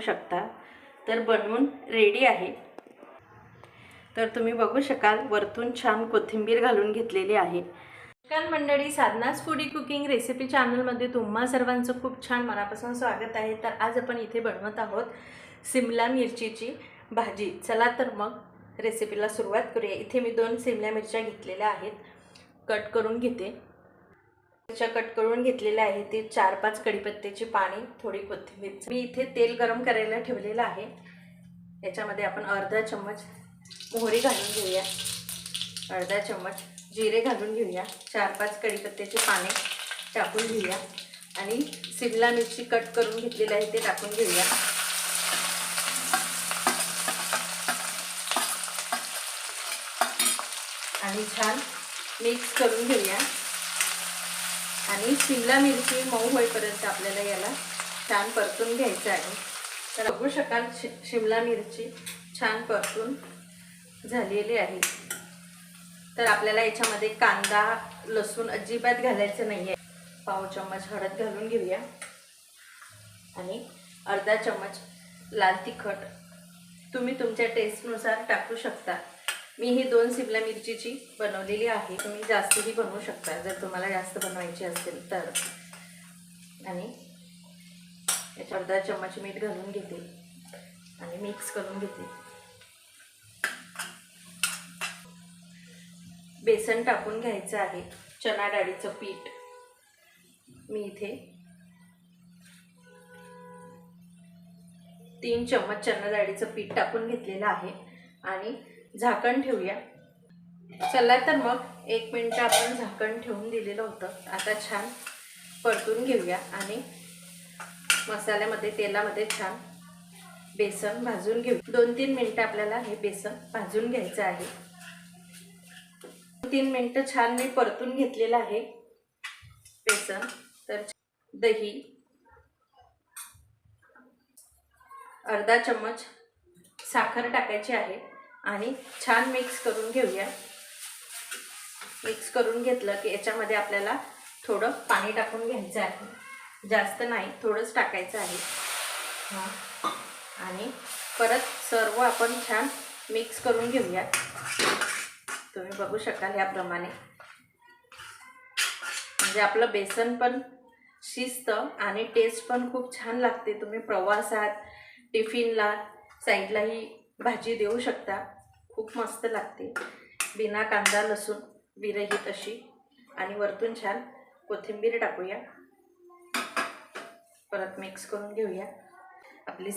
शकता। तर बनवून रेडी आहे। तर तुम्ही बघू शकाल वरतून छान कोथिंबीर घालून घेतलेली आहे। नमस्कार मंडळी, साधनाज फूडी कुकिंग रेसिपी चॅनलमध्ये तुम्हा सर्वांचं खूप छान मनापासून स्वागत आहे। तर आज आपण इथे बनवत आहोत शिमला मिरचीची भाजी। चला तर मग रेसिपीला सुरुवात करूया। इथे मी 2 शिमला मिरच्या घेतलेल्या आहेत, कट करून घेते। मिरच्या कट करून घेतलेल्या आहे ते 4-5 कढीपत्त्याची पाने, थोडी कोथिंबीर। मी इथे तेल गरम करायला ठेवलेलं आहे। याच्यामध्ये आपण अर्धा चम्मच मोहरी घालून घेऊया, अर्धा चम्मच जिरे घालून घेऊया, 4-5 कढीपत्त्याची पाने टाकून घेऊया आणि शिमला मिरची कट करून घेतलेली आहे ते टाकून घेऊया। आणि छान मिक्स करून घेऊया आणि शिमला मिरची मऊ होईपर्यंत आपल्याला याला छान परतून घ्यायचं आहे। तर बघू शकाल शिमला मिरची छान परतून झालेली आहे। तर आपल्याला याच्यामध्ये कांदा लसूण अजिबात घालायचं नाही आहे। पाव चम्मच हळद घालून घेऊया आणि अर्धा चम्मच लाल तिखट तुम्ही तुमच्या टेस्टनुसार टाकू शकता। मी ही 2 शिमला मिरचीची बनवलेली आहे, तुम्ही जास्तही बनवू शकता जर तुम्हाला जास्त बनवायची असेल तर। आणि याच्यात अर्धा चम्मच मीठ घालून घेते आणि मिक्स करून घेते। बेसन टाकून घ्यायचं आहे, चणा डाळीचं पीठ। मी इथे 3 चम्मच चणा डाळीचं पीठ टाकून घेतलेलं आहे आणि झाकण ठेवूया। चला तर मग 1 मिनिट आपण झाकण ठेवून दिलेलं होतं। आता छान परतून घेऊया आणि मसाल्यामध्ये तेलामध्ये छान बेसन भाजून घेऊ। 2-3 मिनिट आपल्याला हे बेसन भाजून घ्यायचं आहे। 3 मिनिट छान मी परतून घेतलेलं आहे बेसन। तर दही, अर्धा चम्मच साखर टाकायची आहे आणि छान मिक्स करून घेऊया। मिक्स करून घेतलं की याच्यामध्ये आपल्याला थोडं पाणी टाकून घ्यायचं आहे, जास्त नाही थोडंच टाकायचं आहे। आणि परत सर्व आपण छान मिक्स करून घेऊया। तुम्ही बघू शकाल याप्रमाणे, म्हणजे आपलं बेसन पण शिजतं आणि टेस्ट पण खूप छान लागते। तुम्ही प्रवासात टिफिनला साईडला ही भाजी देऊ शकता, खूप मस्त लागते बिना कांदा लसूण विरहित अशी। आणि वरतून छान कोथिंबीर टाकूया, परत मिक्स करून घेऊया। आपली